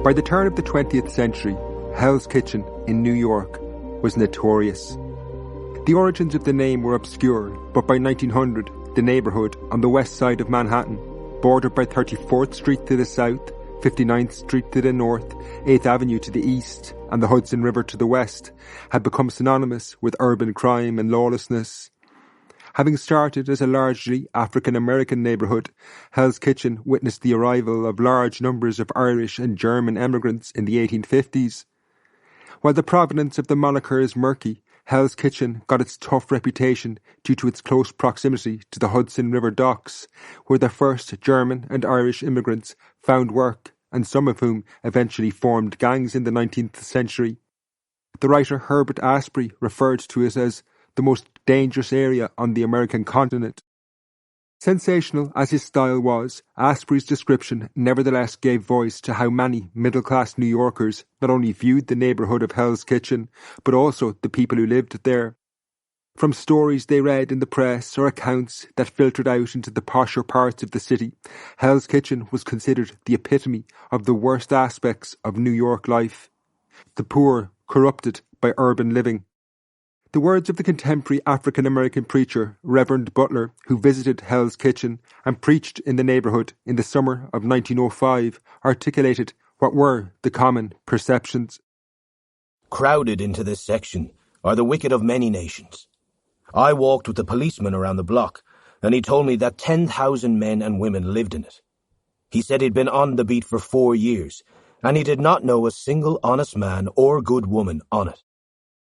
By the turn of the 20th century, Hell's Kitchen in New York was notorious. The origins of the name were obscure, but by 1900, the neighbourhood on the west side of Manhattan, bordered by 34th Street to the south, 59th Street to the north, 8th Avenue to the east, and the Hudson River to the west, had become synonymous with urban crime and lawlessness. Having started as a largely African-American neighbourhood, Hell's Kitchen witnessed the arrival of large numbers of Irish and German emigrants in the 1850s. While the provenance of the moniker is murky, Hell's Kitchen got its tough reputation due to its close proximity to the Hudson River docks, where the first German and Irish immigrants found work, and some of whom eventually formed gangs in the 19th century. The writer Herbert Asprey referred to it as the most dangerous area on the American continent. Sensational as his style was, Asprey's description nevertheless gave voice to how many middle-class New Yorkers not only viewed the neighbourhood of Hell's Kitchen, but also the people who lived there. From stories they read in the press or accounts that filtered out into the posher parts of the city, Hell's Kitchen was considered the epitome of the worst aspects of New York life. The poor, corrupted by urban living. The words of the contemporary African-American preacher, Reverend Butler, who visited Hell's Kitchen and preached in the neighbourhood in the summer of 1905, articulated what were the common perceptions. Crowded into this section are the wicked of many nations. I walked with the policeman around the block, and he told me that 10,000 men and women lived in it. He said he'd been on the beat for 4 years, and he did not know a single honest man or good woman on it.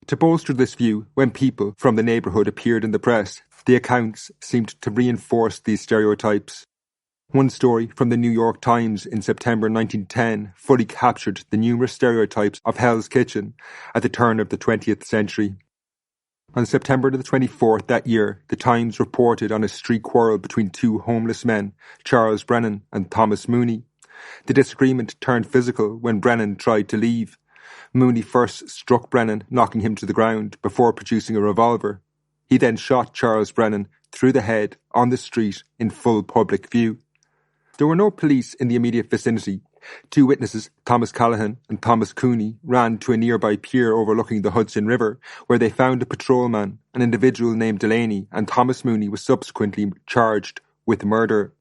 To bolster this view, when people from the neighbourhood appeared in the press, the accounts seemed to reinforce these stereotypes. One story from the New York Times in September 1910 fully captured the numerous stereotypes of Hell's Kitchen at the turn of the 20th century. On September the 24th that year, the Times reported on a street quarrel between two homeless men, Charles Brennan and Thomas Mooney. The disagreement turned physical when Brennan tried to leave. Mooney first struck Brennan, knocking him to the ground, before producing a revolver. He then shot Charles Brennan through the head on the street in full public view. There were no police in the immediate vicinity. Two witnesses, Thomas Callahan and Thomas Cooney, ran to a nearby pier overlooking the Hudson River, where they found a patrolman, an individual named Delaney, and Thomas Mooney was subsequently charged with murder.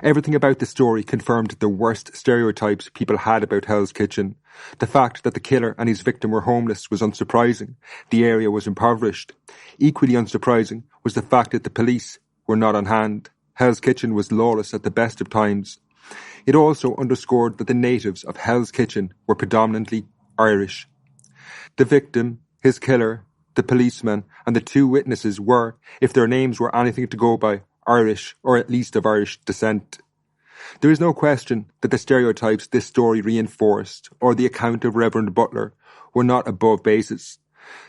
Everything about the story confirmed the worst stereotypes people had about Hell's Kitchen. The fact that the killer and his victim were homeless was unsurprising. The area was impoverished. Equally unsurprising was the fact that the police were not on hand. Hell's Kitchen was lawless at the best of times. It also underscored that the natives of Hell's Kitchen were predominantly Irish. The victim, his killer, the policeman, and the two witnesses were, if their names were anything to go by, Irish, or at least of Irish descent. There is no question that the stereotypes this story reinforced, or the account of Reverend Butler, were not above basis.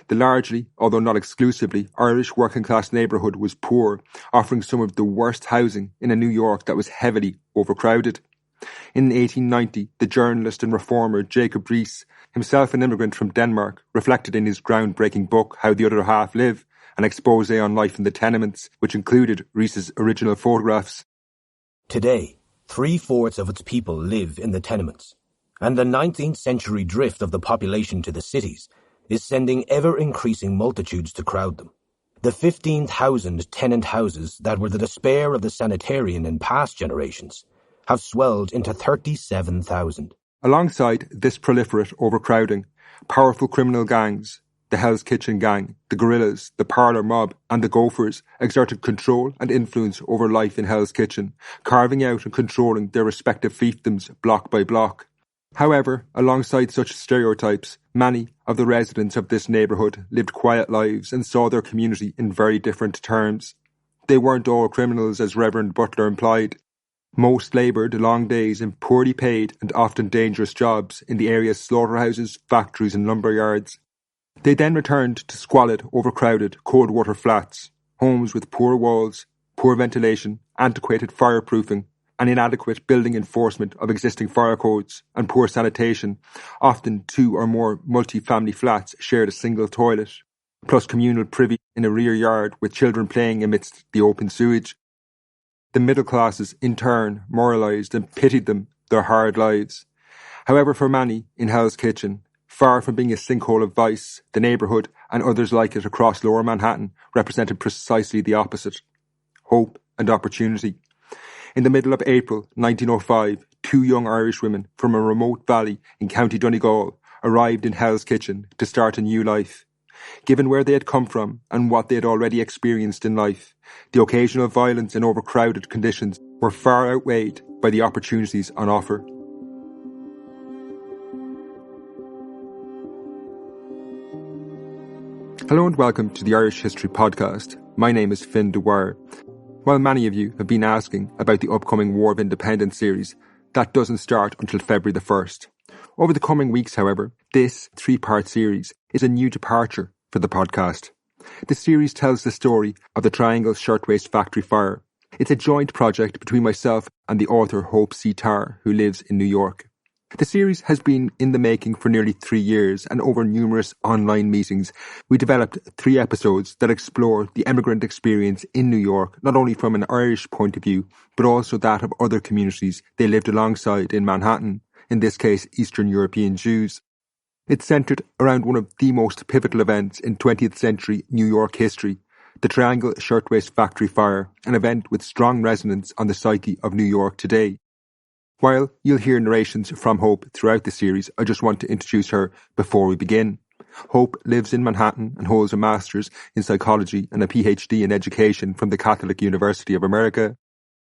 The largely, although not exclusively, Irish working-class neighbourhood was poor, offering some of the worst housing in a New York that was heavily overcrowded. In 1890, the journalist and reformer Jacob Riis, himself an immigrant from Denmark, reflected in his groundbreaking book How the Other Half Live, an expose on life in the tenements, which included Riis's original photographs. Today, 3/4 of its people live in the tenements, and the 19th century drift of the population to the cities is sending ever-increasing multitudes to crowd them. The 15,000 tenant houses that were the despair of the sanitarian in past generations have swelled into 37,000. Alongside this proliferate overcrowding, powerful criminal gangs, the Hell's Kitchen gang, the Guerrillas, the Parlour Mob, and the Gophers exerted control and influence over life in Hell's Kitchen, carving out and controlling their respective fiefdoms block by block. However, alongside such stereotypes, many of the residents of this neighbourhood lived quiet lives and saw their community in very different terms. They weren't all criminals, as Reverend Butler implied. Most laboured long days in poorly paid and often dangerous jobs in the area's slaughterhouses, factories and lumber yards. They then returned to squalid, overcrowded, cold-water flats, homes with poor walls, poor ventilation, antiquated fireproofing, and inadequate building enforcement of existing fire codes, and poor sanitation. Often 2 or more multi-family flats shared a single toilet, plus communal privy in a rear yard with children playing amidst the open sewage. The middle classes, in turn, moralised and pitied them, their hard lives. However, for many in Hell's Kitchen, far from being a sinkhole of vice, the neighbourhood and others like it across Lower Manhattan represented precisely the opposite: hope and opportunity. In the middle of April 1905, two young Irish women from a remote valley in County Donegal arrived in Hell's Kitchen to start a new life. Given where they had come from and what they had already experienced in life, the occasional violence and overcrowded conditions were far outweighed by the opportunities on offer. Hello and welcome to the Irish History Podcast. My name is Finn Dwyer. While many of you have been asking about the upcoming War of Independence series, that doesn't start until February the 1st. Over the coming weeks, however, this three-part series is a new departure for the podcast. The series tells the story of the Triangle Shirtwaist Factory Fire. It's a joint project between myself and the author Hope C. Tarr, who lives in New York. The series has been in the making for nearly 3 years, and over numerous online meetings, we developed 3 episodes that explore the emigrant experience in New York, not only from an Irish point of view, but also that of other communities they lived alongside in Manhattan, in this case Eastern European Jews. It's centred around one of the most pivotal events in 20th century New York history, the Triangle Shirtwaist Factory Fire, an event with strong resonance on the psyche of New York today. While you'll hear narrations from Hope throughout the series, I just want to introduce her before we begin. Hope lives in Manhattan and holds a Master's in Psychology and a PhD in Education from the Catholic University of America.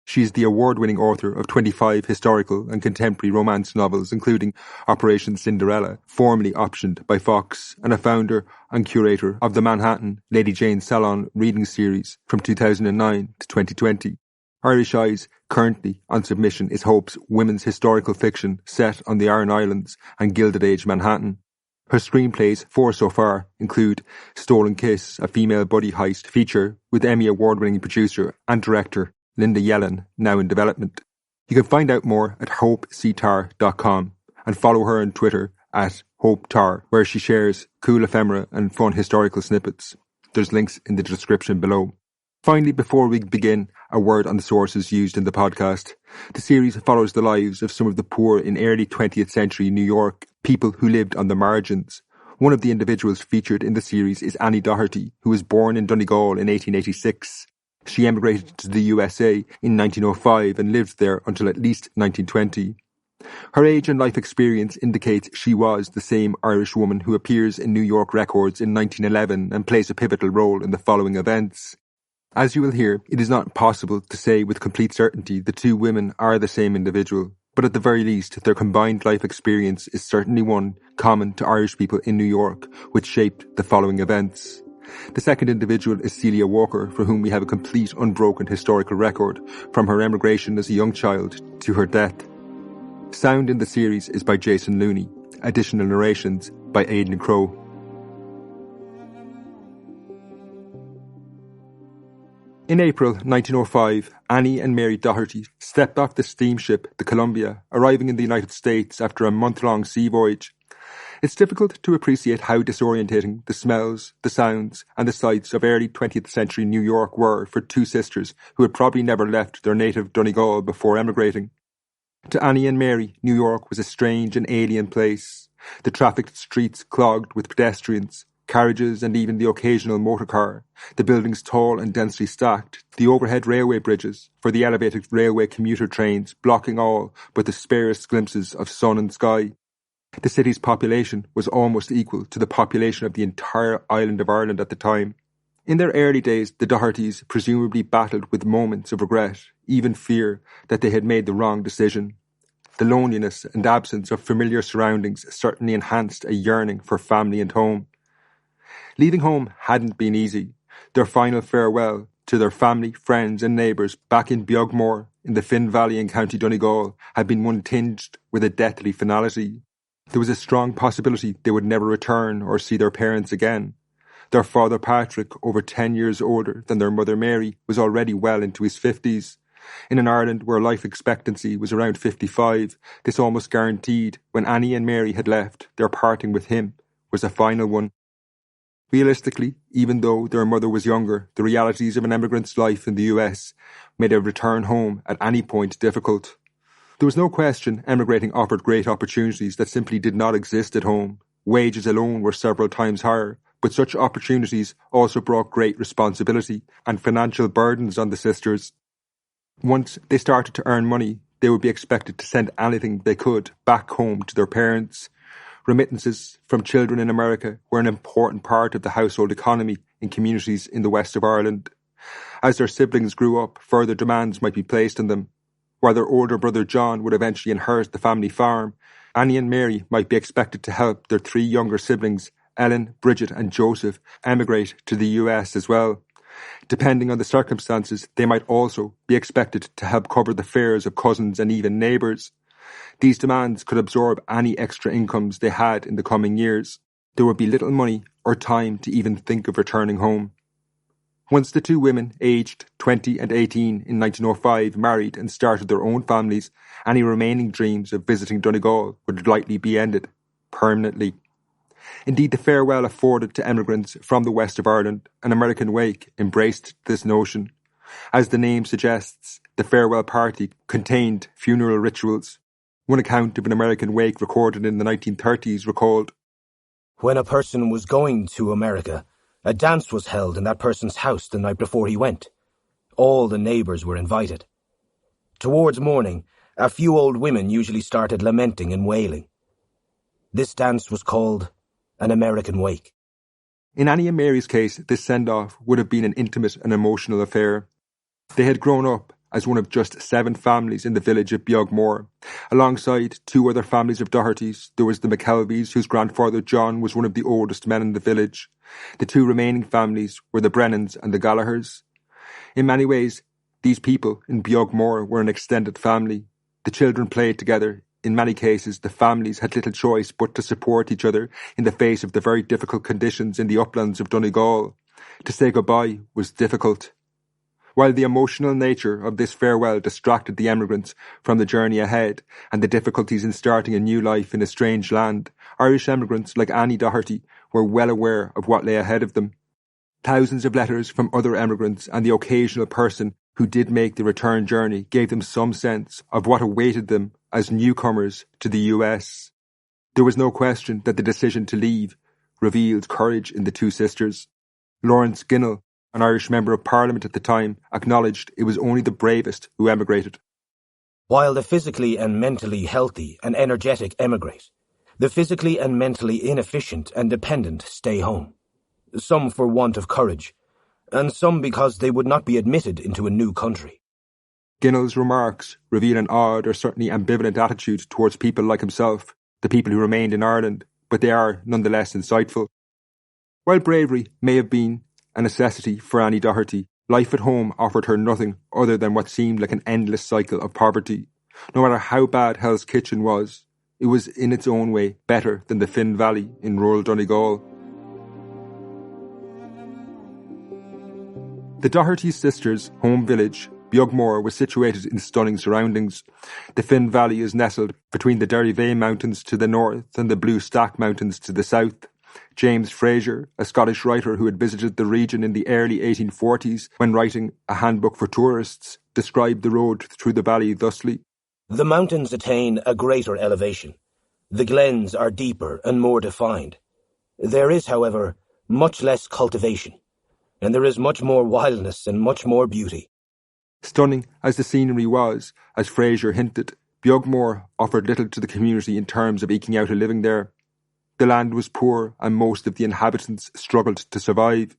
She is the award-winning author of 25 historical and contemporary romance novels, including Operation Cinderella, formerly optioned by Fox, and a founder and curator of the Manhattan Lady Jane Salon reading series from 2009 to 2020. Irish Eyes, currently on submission, is Hope's women's historical fiction set on the Iron Islands and Gilded Age Manhattan. Her screenplays, 4 so far, include Stolen Kiss, a female buddy heist feature with Emmy award-winning producer and director Linda Yellen, now in development. You can find out more at hopectar.com and follow her on Twitter at HopeTar, where she shares cool ephemera and fun historical snippets. There's links in the description below. Finally, before we begin, a word on the sources used in the podcast. The series follows the lives of some of the poor in early 20th century New York, people who lived on the margins. One of the individuals featured in the series is Annie Doherty, who was born in Donegal in 1886. She emigrated to the USA in 1905 and lived there until at least 1920. Her age and life experience indicates she was the same Irish woman who appears in New York records in 1911 and plays a pivotal role in the following events. As you will hear, it is not possible to say with complete certainty the two women are the same individual, but at the very least their combined life experience is certainly one common to Irish people in New York, which shaped the following events. The second individual is Celia Walker, for whom we have a complete unbroken historical record, from her emigration as a young child to her death. Sound in the series is by Jason Looney, additional narrations by Aidan Crowe. In April 1905, Annie and Mary Doherty stepped off the steamship the Columbia, arriving in the United States after a month-long sea voyage. It's difficult to appreciate how disorientating the smells, the sounds, and the sights of early 20th century New York were for two sisters who had probably never left their native Donegal before emigrating. To Annie and Mary, New York was a strange and alien place. The trafficked streets clogged with pedestrians, carriages and even the occasional motor car, the buildings tall and densely stacked, the overhead railway bridges for the elevated railway commuter trains blocking all but the sparest glimpses of sun and sky. The city's population was almost equal to the population of the entire island of Ireland at the time. In their early days, the Dohertys presumably battled with moments of regret, even fear that they had made the wrong decision. The loneliness and absence of familiar surroundings certainly enhanced a yearning for family and home. Leaving home hadn't been easy. Their final farewell to their family, friends and neighbours back in Beagmore in the Finn Valley in County Donegal had been one tinged with a deathly finality. There was a strong possibility they would never return or see their parents again. Their father Patrick, over 10 years older than their mother Mary, was already well into his 50s. In an Ireland where life expectancy was around 55, this almost guaranteed when Annie and Mary had left, their parting with him was a final one. Realistically, even though their mother was younger, the realities of an emigrant's life in the US made a return home at any point difficult. There was no question emigrating offered great opportunities that simply did not exist at home. Wages alone were several times higher, but such opportunities also brought great responsibility and financial burdens on the sisters. Once they started to earn money, they would be expected to send anything they could back home to their parents. Remittances from children in America were an important part of the household economy in communities in the west of Ireland. As their siblings grew up, further demands might be placed on them. While their older brother John would eventually inherit the family farm, Annie and Mary might be expected to help their three younger siblings, Ellen, Bridget and Joseph, emigrate to the US as well. Depending on the circumstances, they might also be expected to help cover the fares of cousins and even neighbours. These demands could absorb any extra incomes they had in the coming years. There would be little money or time to even think of returning home. Once the two women, aged 20 and 18 in 1905, married and started their own families, any remaining dreams of visiting Donegal would likely be ended, permanently. Indeed, the farewell afforded to emigrants from the west of Ireland, an American wake, embraced this notion. As the name suggests, the farewell party contained funeral rituals. One account of an American wake recorded in the 1930s recalled, "When a person was going to America, a dance was held in that person's house the night before he went. All the neighbours were invited. Towards morning, a few old women usually started lamenting and wailing. This dance was called an American wake." In Annie and Mary's case, this send-off would have been an intimate and emotional affair. They had grown up as one of just 7 families in the village of Beagmore. Alongside 2 other families of Dohertys, there was the McKelveys, whose grandfather John was one of the oldest men in the village. The 2 remaining families were the Brennans and the Gallaghers. In many ways, these people in Beagmore were an extended family. The children played together. In many cases, the families had little choice but to support each other in the face of the very difficult conditions in the uplands of Donegal. To say goodbye was difficult. While the emotional nature of this farewell distracted the emigrants from the journey ahead and the difficulties in starting a new life in a strange land, Irish emigrants like Annie Doherty were well aware of what lay ahead of them. Thousands of letters from other emigrants and the occasional person who did make the return journey gave them some sense of what awaited them as newcomers to the US. There was no question that the decision to leave revealed courage in the 2 sisters. Lawrence Ginnell, an Irish Member of Parliament at the time, acknowledged it was only the bravest who emigrated. "While the physically and mentally healthy and energetic emigrate, the physically and mentally inefficient and dependent stay home, some for want of courage, and some because they would not be admitted into a new country." Ginnell's remarks reveal an odd or certainly ambivalent attitude towards people like himself, the people who remained in Ireland, but they are nonetheless insightful. While bravery may have been a necessity for Annie Doherty, life at home offered her nothing other than what seemed like an endless cycle of poverty. No matter how bad Hell's Kitchen was, it was in its own way better than the Finn Valley in rural Donegal. The Doherty sisters' home village, Beagmore, was situated in stunning surroundings. The Finn Valley is nestled between the Derryveigh Mountains to the north and the Blue Stack Mountains to the south. James Fraser, a Scottish writer who had visited the region in the early 1840s when writing a handbook for tourists, described the road through the valley thusly. "The mountains attain a greater elevation. The glens are deeper and more defined. There is, however, much less cultivation, and there is much more wildness and much more beauty." Stunning as the scenery was, as Fraser hinted, Beagmore offered little to the community in terms of eking out a living there. The land was poor and most of the inhabitants struggled to survive.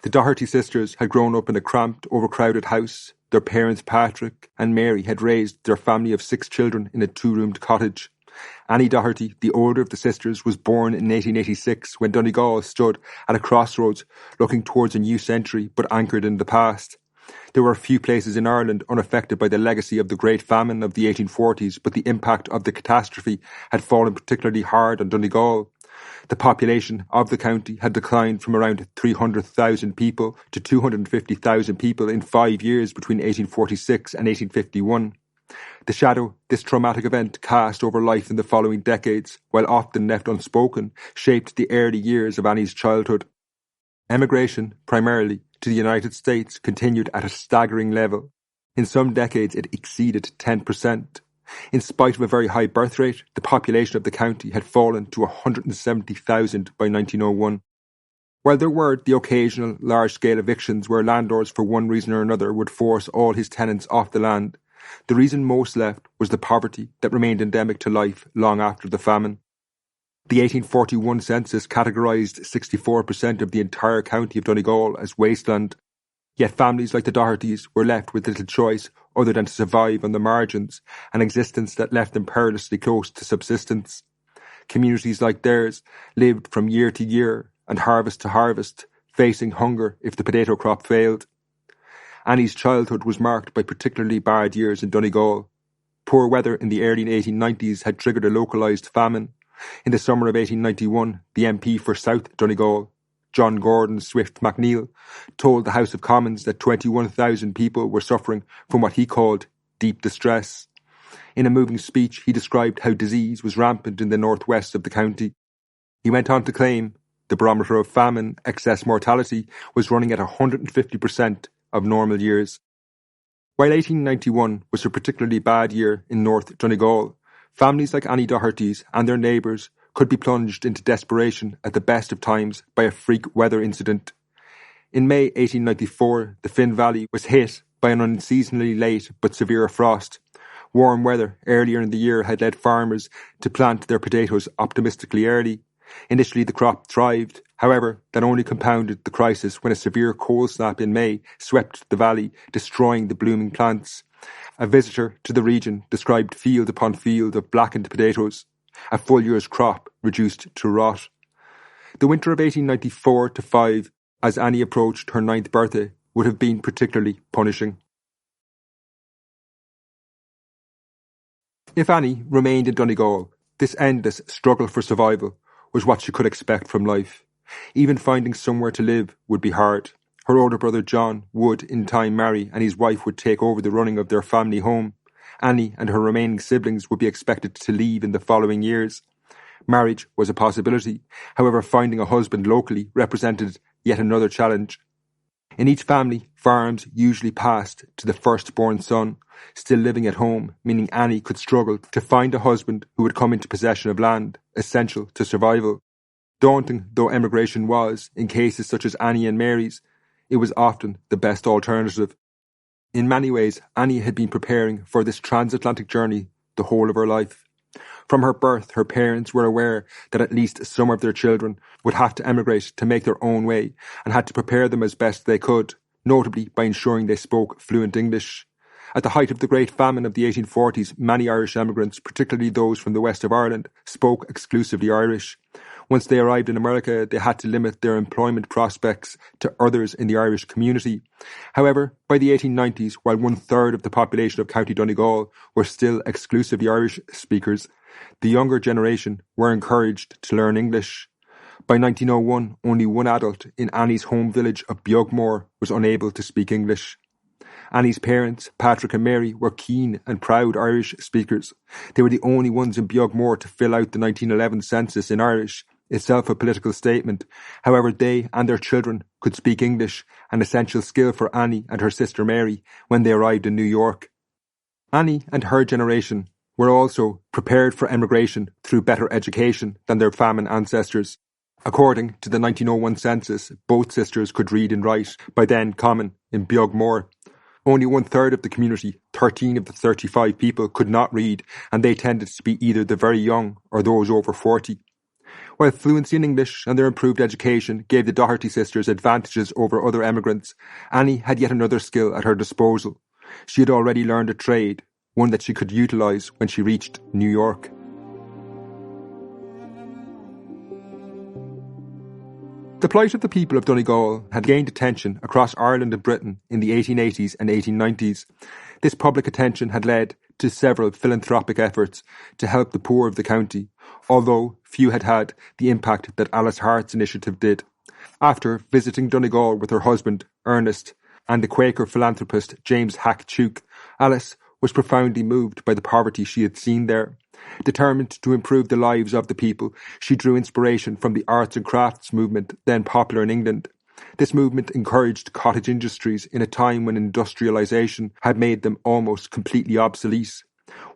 The Doherty sisters had grown up in a cramped, overcrowded house. Their parents, Patrick and Mary, had raised their family of 6 children in a 2-roomed cottage. Annie Doherty, the older of the sisters, was born in 1886 when Donegal stood at a crossroads looking towards a new century but anchored in the past. There were few places in Ireland unaffected by the legacy of the Great Famine of the 1840s, but the impact of the catastrophe had fallen particularly hard on Donegal. The population of the county had declined from around 300,000 people to 250,000 people in 5 years between 1846 and 1851. The shadow this traumatic event cast over life in the following decades, while often left unspoken, shaped the early years of Annie's childhood. Emigration, primarily to the United States, continued at a staggering level. In some decades it exceeded 10%. In spite of a very high birth rate, the population of the county had fallen to 170,000 by 1901. While there were the occasional large-scale evictions where landlords for one reason or another would force all his tenants off the land, the reason most left was the poverty that remained endemic to life long after the famine. The 1841 census categorised 64% of the entire county of Donegal as wasteland, yet families like the Dohertys were left with little choice other than to survive on the margins, an existence that left them perilously close to subsistence. Communities like theirs lived from year to year and harvest to harvest, facing hunger if the potato crop failed. Annie's childhood was marked by particularly bad years in Donegal. Poor weather in the early 1890s had triggered a localised famine. In the summer of 1891, the MP for South Donegal, John Gordon Swift MacNeill, told the House of Commons that 21,000 people were suffering from what he called deep distress. In a moving speech, he described how disease was rampant in the northwest of the county. He went on to claim the barometer of famine excess mortality was running at 150% of normal years. While 1891 was a particularly bad year in North Donegal, families like Annie Doherty's and their neighbours could be plunged into desperation at the best of times by a freak weather incident. In May 1894, the Finn Valley was hit by an unseasonably late but severe frost. Warm weather earlier in the year had led farmers to plant their potatoes optimistically early. Initially, the crop thrived. However, that only compounded the crisis when a severe cold snap in May swept the valley, destroying the blooming plants. A visitor to the region described field upon field of blackened potatoes, a full year's crop reduced to rot. The winter of 1894-5, as Annie approached her 9th birthday, would have been particularly punishing. If Annie remained in Donegal, this endless struggle for survival was what she could expect from life. Even finding somewhere to live would be hard. Her older brother John would, in time, marry, and his wife would take over the running of their family home. Annie and her remaining siblings would be expected to leave in the following years. Marriage was a possibility. However, finding a husband locally represented yet another challenge. In each family, farms usually passed to the firstborn son, still living at home, meaning Annie could struggle to find a husband who would come into possession of land, essential to survival. Daunting though emigration was, in cases such as Annie and Mary's, it was often the best alternative. In many ways, Annie had been preparing for this transatlantic journey the whole of her life. From her birth, her parents were aware that at least some of their children would have to emigrate to make their own way and had to prepare them as best they could, notably by ensuring they spoke fluent English. At the height of the Great Famine of the 1840s, many Irish emigrants, particularly those from the west of Ireland, spoke exclusively Irish. Once they arrived in America, they had to limit their employment prospects to others in the Irish community. However, by the 1890s, while 1/3 of the population of County Donegal were still exclusively Irish speakers, the younger generation were encouraged to learn English. By 1901, only one adult in Annie's home village of Beagmore was unable to speak English. Annie's parents, Patrick and Mary, were keen and proud Irish speakers. They were the only ones in Beagmore to fill out the 1911 census in Irish, itself a political statement. However, they and their children could speak English, an essential skill for Annie and her sister Mary when they arrived in New York. Annie and her generation were also prepared for emigration through better education than their famine ancestors. According to the 1901 census, both sisters could read and write, by then common, in Beagmore. Only 1/3 of the community, 13 of the 35 people, could not read, and they tended to be either the very young or those over 40. While fluency in English and their improved education gave the Doherty sisters advantages over other emigrants, Annie had yet another skill at her disposal. She had already learned a trade, one that she could utilise when she reached New York. The plight of the people of Donegal had gained attention across Ireland and Britain in the 1880s and 1890s. This public attention had led to several philanthropic efforts to help the poor of the county, although few had had the impact that Alice Harts' initiative did. After visiting Donegal with her husband, Ernest, and the Quaker philanthropist James Hack Tuke, Alice was profoundly moved by the poverty she had seen there. Determined to improve the lives of the people, she drew inspiration from the arts and crafts movement then popular in England. This movement encouraged cottage industries in a time when industrialisation had made them almost completely obsolete.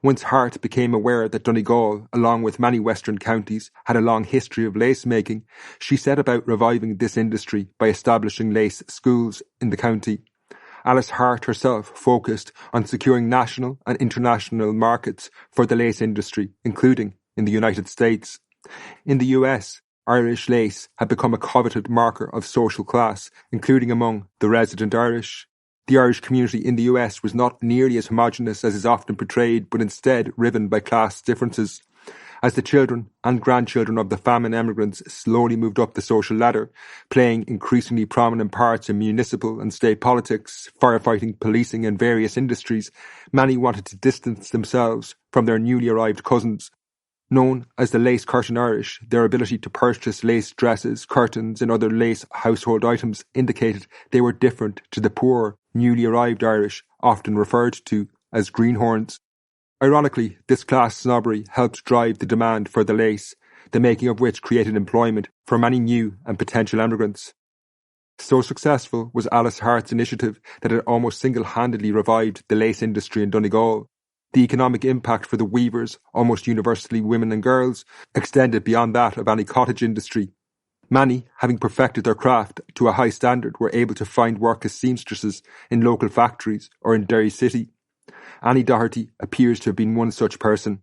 Once Hart became aware that Donegal, along with many western counties, had a long history of lace making, she set about reviving this industry by establishing lace schools in the county. Alice Hart herself focused on securing national and international markets for the lace industry, including in the United States. In the US, Irish lace had become a coveted marker of social class, including among the resident Irish. The Irish community in the US was not nearly as homogenous as is often portrayed, but instead riven by class differences. As the children and grandchildren of the famine emigrants slowly moved up the social ladder, playing increasingly prominent parts in municipal and state politics, firefighting, policing and various industries, many wanted to distance themselves from their newly arrived cousins. Known as the Lace Curtain Irish, their ability to purchase lace dresses, curtains and other lace household items indicated they were different to the poor, newly arrived Irish, often referred to as greenhorns. Ironically, this class snobbery helped drive the demand for the lace, the making of which created employment for many new and potential emigrants. So successful was Alice Hart's initiative that it almost single-handedly revived the lace industry in Donegal. The economic impact for the weavers, almost universally women and girls, extended beyond that of any cottage industry. Many, having perfected their craft to a high standard, were able to find work as seamstresses in local factories or in Derry City. Annie Doherty appears to have been one such person.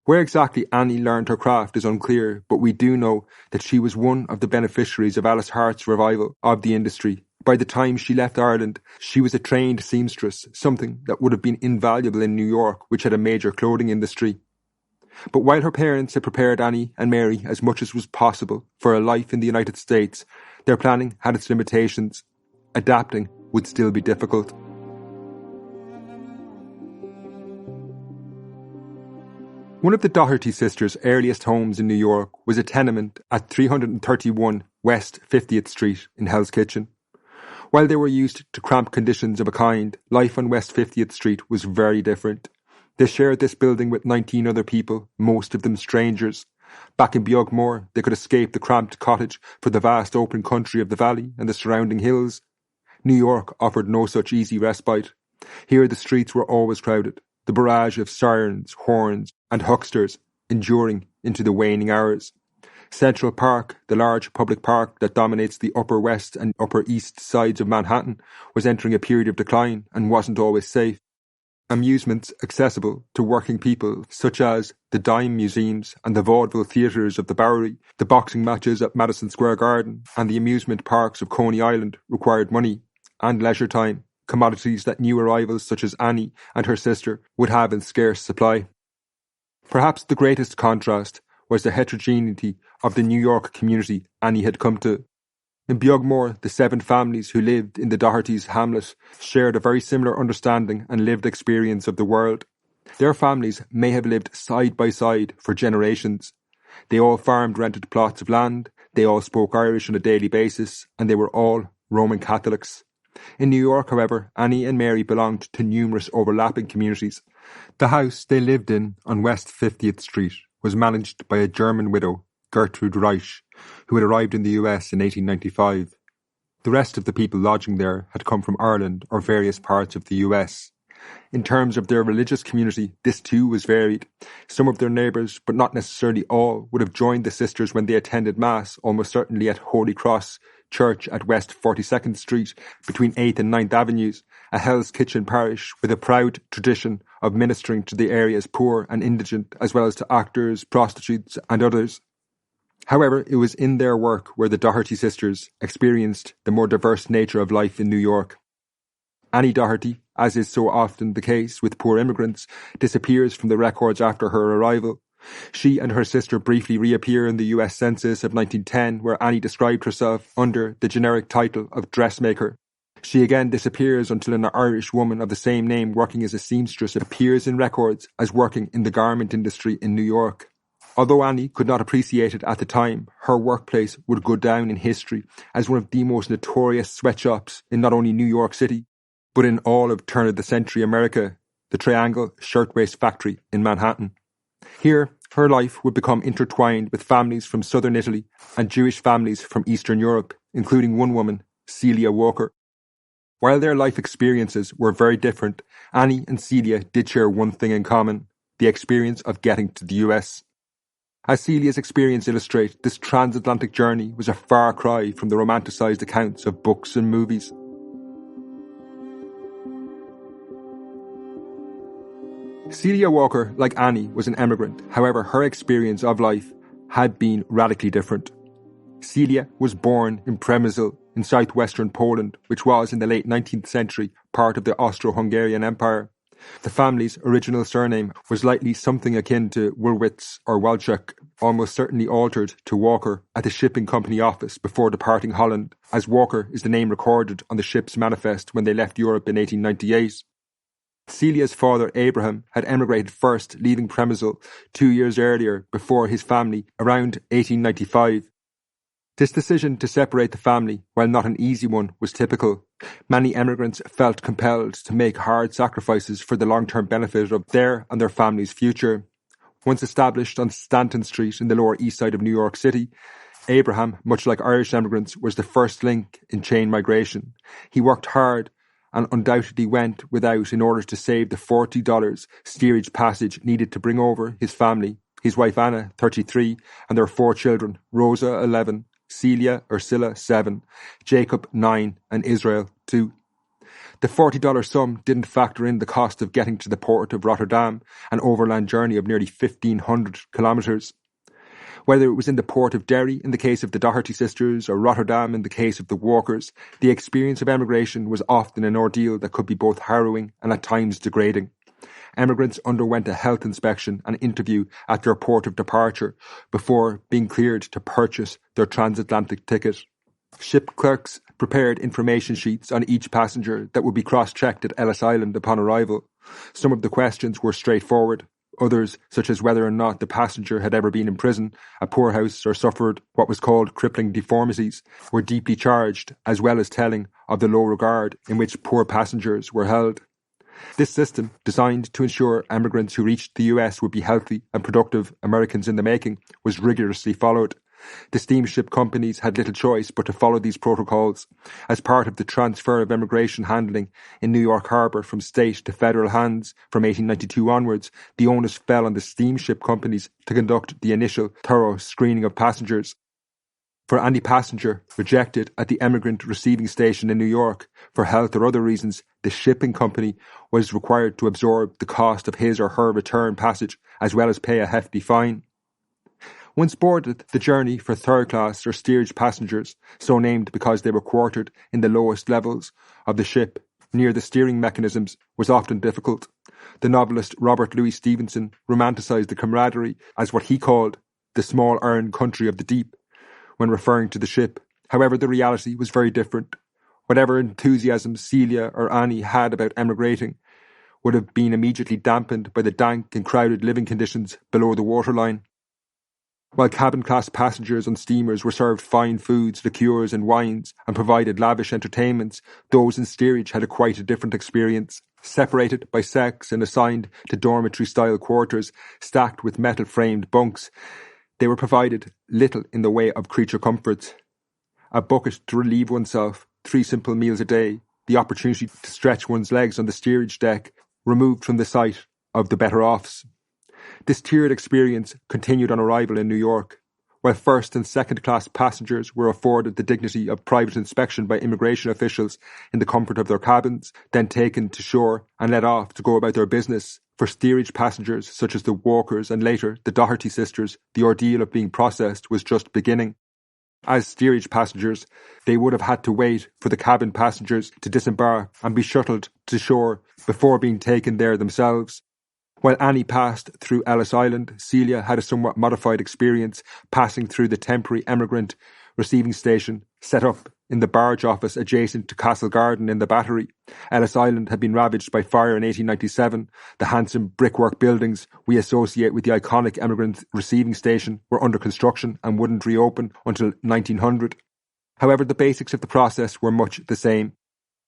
Where exactly Annie learned her craft is unclear, but we do know that she was one of the beneficiaries of Alice Hart's revival of the industry. By the time she left Ireland, she was a trained seamstress, something that would have been invaluable in New York, which had a major clothing industry. But while her parents had prepared Annie and Mary as much as was possible for a life in the United States, their planning had its limitations. Adapting would still be difficult. One of the Doherty sisters' earliest homes in New York was a tenement at 331 West 50th Street in Hell's Kitchen. While they were used to cramped conditions of a kind, life on West 50th Street was very different. They shared this building with 19 other people, most of them strangers. Back in Beagmore, they could escape the cramped cottage for the vast open country of the valley and the surrounding hills. New York offered no such easy respite. Here the streets were always crowded, the barrage of sirens, horns, and hucksters enduring into the waning hours. Central Park, the large public park that dominates the Upper West and Upper East sides of Manhattan, was entering a period of decline and wasn't always safe. Amusements accessible to working people, such as the dime museums and the vaudeville theatres of the Bowery, the boxing matches at Madison Square Garden, and the amusement parks of Coney Island, required money and leisure time, commodities that new arrivals such as Annie and her sister would have in scarce supply. Perhaps the greatest contrast was the heterogeneity of the New York community Annie had come to. In Beagmore, the 7 families who lived in the Doherty's hamlet shared a very similar understanding and lived experience of the world. Their families may have lived side by side for generations. They all farmed rented plots of land, they all spoke Irish on a daily basis, and they were all Roman Catholics. In New York, however, Annie and Mary belonged to numerous overlapping communities. The house they lived in on West 50th Street was managed by a German widow, Gertrude Reich, who had arrived in the US in 1895. The rest of the people lodging there had come from Ireland or various parts of the US. In terms of their religious community, this too was varied. Some of their neighbours, but not necessarily all, would have joined the sisters when they attended Mass, almost certainly at Holy Cross Church at West 42nd Street, between 8th and 9th Avenues, a Hell's Kitchen parish with a proud tradition of ministering to the area's poor and indigent, as well as to actors, prostitutes and others. However, it was in their work where the Doherty sisters experienced the more diverse nature of life in New York. Annie Doherty, as is so often the case with poor immigrants, disappears from the records after her arrival. She and her sister briefly reappear in the US Census of 1910, where Annie described herself under the generic title of dressmaker. She again disappears until an Irish woman of the same name working as a seamstress appears in records as working in the garment industry in New York. Although Annie could not appreciate it at the time, her workplace would go down in history as one of the most notorious sweatshops in not only New York City, but in all of turn-of-the-century America, the Triangle Shirtwaist Factory in Manhattan. Here, her life would become intertwined with families from southern Italy and Jewish families from Eastern Europe, including one woman, Celia Walker. While their life experiences were very different, Annie and Celia did share one thing in common. the experience of getting to the US. As Celia's experience illustrates, this transatlantic journey was a far cry from the romanticised accounts of books and movies. Celia Walker, like Annie, was an emigrant. However, her experience of life had been radically different. Celia was born in Przemysl in southwestern Poland, which was, in the late 19th century, part of the Austro-Hungarian Empire. The family's original surname was likely something akin to Woolwitz or Walczak, almost certainly altered to Walker at the shipping company office before departing Holland, as Walker is the name recorded on the ship's manifest when they left Europe in 1898. Celia's father, Abraham, had emigrated first, leaving Przemysl 2 years earlier before his family, around 1895. This decision to separate the family, while not an easy one, was typical. Many emigrants felt compelled to make hard sacrifices for the long-term benefit of their and their family's future. Once established on Stanton Street in the Lower East Side of New York City, Abraham, much like Irish emigrants, was the first link in chain migration. He worked hard and undoubtedly went without in order to save the $40 steerage passage needed to bring over his family, his wife Anna, 33, and their 4 children, Rosa, 11, Celia, Ursula, 7, Jacob, 9, and Israel, 2. The $40 sum didn't factor in the cost of getting to the port of Rotterdam, an overland journey of nearly 1,500 kilometres. Whether it was in the port of Derry in the case of the Doherty sisters or Rotterdam in the case of the Walkers, the experience of emigration was often an ordeal that could be both harrowing and at times degrading. Emigrants underwent a health inspection and interview at their port of departure before being cleared to purchase their transatlantic ticket. Ship clerks prepared information sheets on each passenger that would be cross-checked at Ellis Island upon arrival. Some of the questions were straightforward. Others, such as whether or not the passenger had ever been in prison, a poorhouse, or suffered what was called crippling deformities, were deeply charged, as well as telling of the low regard in which poor passengers were held. This system, designed to ensure emigrants who reached the US would be healthy and productive Americans in the making, was rigorously followed. The steamship companies had little choice but to follow these protocols. As part of the transfer of immigration handling in New York Harbour from state to federal hands from 1892 onwards, the onus fell on the steamship companies to conduct the initial thorough screening of passengers. For any passenger rejected at the emigrant receiving station in New York for health or other reasons, the shipping company was required to absorb the cost of his or her return passage as well as pay a hefty fine. Once boarded, the journey for third-class or steerage passengers, so named because they were quartered in the lowest levels of the ship near the steering mechanisms, was often difficult. The novelist Robert Louis Stevenson romanticised the camaraderie as what he called the small iron country of the deep when referring to the ship. However, the reality was very different. Whatever enthusiasm Celia or Annie had about emigrating would have been immediately dampened by the dank and crowded living conditions below the waterline. While cabin-class passengers on steamers were served fine foods, liqueurs and wines and provided lavish entertainments, those in steerage had quite a different experience. Separated by sex and assigned to dormitory-style quarters stacked with metal-framed bunks, they were provided little in the way of creature comforts. A bucket to relieve oneself, 3 simple meals a day, the opportunity to stretch one's legs on the steerage deck, removed from the sight of the better-offs. This tiered experience continued on arrival in New York. While first and second class passengers were afforded the dignity of private inspection by immigration officials in the comfort of their cabins, then taken to shore and let off to go about their business, for steerage passengers such as the Walkers and later the Doherty sisters, the ordeal of being processed was just beginning. As steerage passengers, they would have had to wait for the cabin passengers to disembark and be shuttled to shore before being taken there themselves. While Annie passed through Ellis Island, Celia had a somewhat modified experience passing through the temporary emigrant receiving station set up in the barge office adjacent to Castle Garden in the Battery. Ellis Island had been ravaged by fire in 1897. The handsome brickwork buildings we associate with the iconic emigrant receiving station were under construction and wouldn't reopen until 1900. However, the basics of the process were much the same.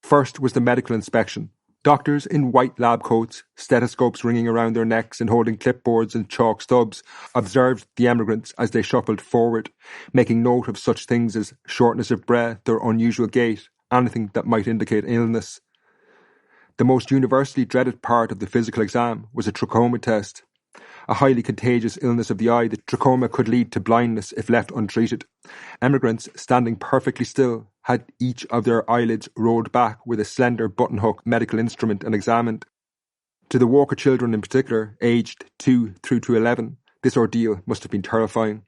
First was the medical inspection. Doctors in white lab coats, stethoscopes ringing around their necks and holding clipboards and chalk stubs, observed the emigrants as they shuffled forward, making note of such things as shortness of breath or unusual gait, anything that might indicate illness. The most universally dreaded part of the physical exam was a trachoma test. a highly contagious illness of the eye. The trachoma could lead to blindness if left untreated. Emigrants, standing perfectly still, had each of their eyelids rolled back with a slender button-hook medical instrument and examined. To the Walker children in particular, aged 2 through to 11, this ordeal must have been terrifying.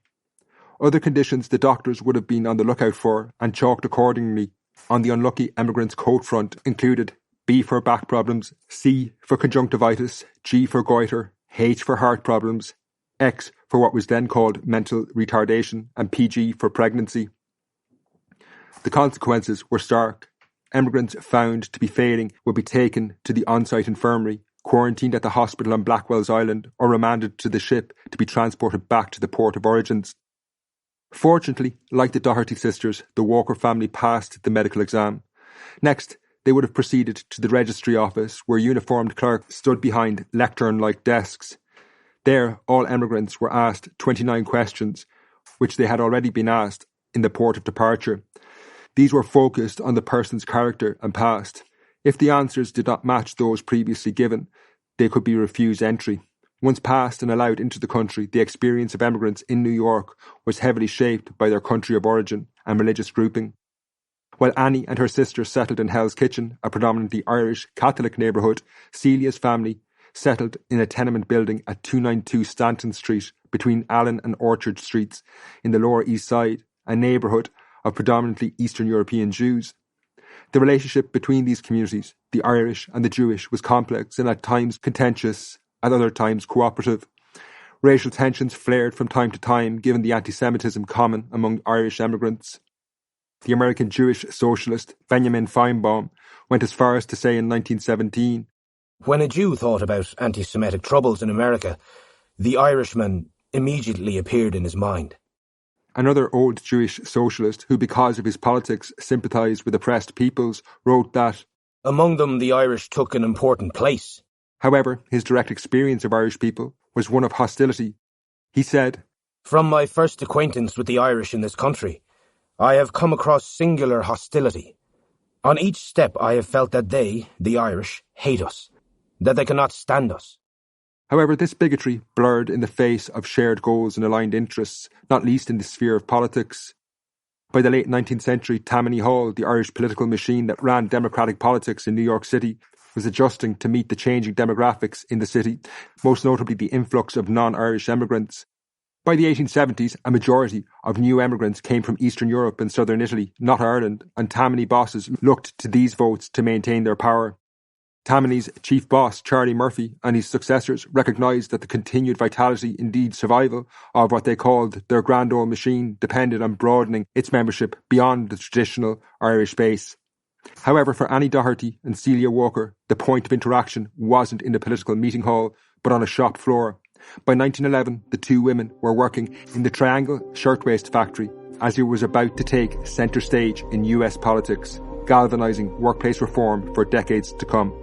Other conditions the doctors would have been on the lookout for and chalked accordingly on the unlucky emigrant's coat front included B for back problems, C for conjunctivitis, G for goiter, H for heart problems, X for what was then called mental retardation, and PG for pregnancy. The consequences were stark. Emigrants found to be failing would be taken to the on-site infirmary, quarantined at the hospital on Blackwell's Island, or remanded to the ship to be transported back to the port of origins. Fortunately, like the Doherty sisters, the Walker family passed the medical exam. Next, they would have proceeded to the registry office, where uniformed clerks stood behind lectern-like desks. There, all emigrants were asked 29 questions, which they had already been asked in the port of departure. These were focused on the person's character and past. If the answers did not match those previously given, they could be refused entry. Once passed and allowed into the country, the experience of emigrants in New York was heavily shaped by their country of origin and religious grouping. While Annie and her sister settled in Hell's Kitchen, a predominantly Irish Catholic neighbourhood, Celia's family settled in a tenement building at 292 Stanton Street between Allen and Orchard Streets in the Lower East Side, a neighbourhood of predominantly Eastern European Jews. The relationship between these communities, the Irish and the Jewish, was complex and at times contentious, at other times cooperative. Racial tensions flared from time to time given the anti-Semitism common among Irish emigrants. The American Jewish socialist Benjamin Feinbaum went as far as to say in 1917, "When a Jew thought about anti-Semitic troubles in America, the Irishman immediately appeared in his mind." Another old Jewish socialist who, because of his politics, sympathised with oppressed peoples, wrote that, "Among them the Irish took an important place." However, his direct experience of Irish people was one of hostility. He said, "From my first acquaintance with the Irish in this country, I have come across singular hostility. On each step I have felt that they, the Irish, hate us, that they cannot stand us." However, this bigotry blurred in the face of shared goals and aligned interests, not least in the sphere of politics. By the late 19th century, Tammany Hall, the Irish political machine that ran democratic politics in New York City, was adjusting to meet the changing demographics in the city, most notably the influx of non-Irish emigrants. By the 1870s, a majority of new emigrants came from Eastern Europe and Southern Italy, not Ireland, and Tammany bosses looked to these votes to maintain their power. Tammany's chief boss, Charlie Murphy, and his successors recognised that the continued vitality, indeed survival, of what they called their grand old machine depended on broadening its membership beyond the traditional Irish base. However, for Annie Doherty and Celia Walker, the point of interaction wasn't in the political meeting hall, but on a shop floor. By 1911, the two women were working in the Triangle Shirtwaist Factory as it was about to take centre stage in US politics, galvanising workplace reform for decades to come.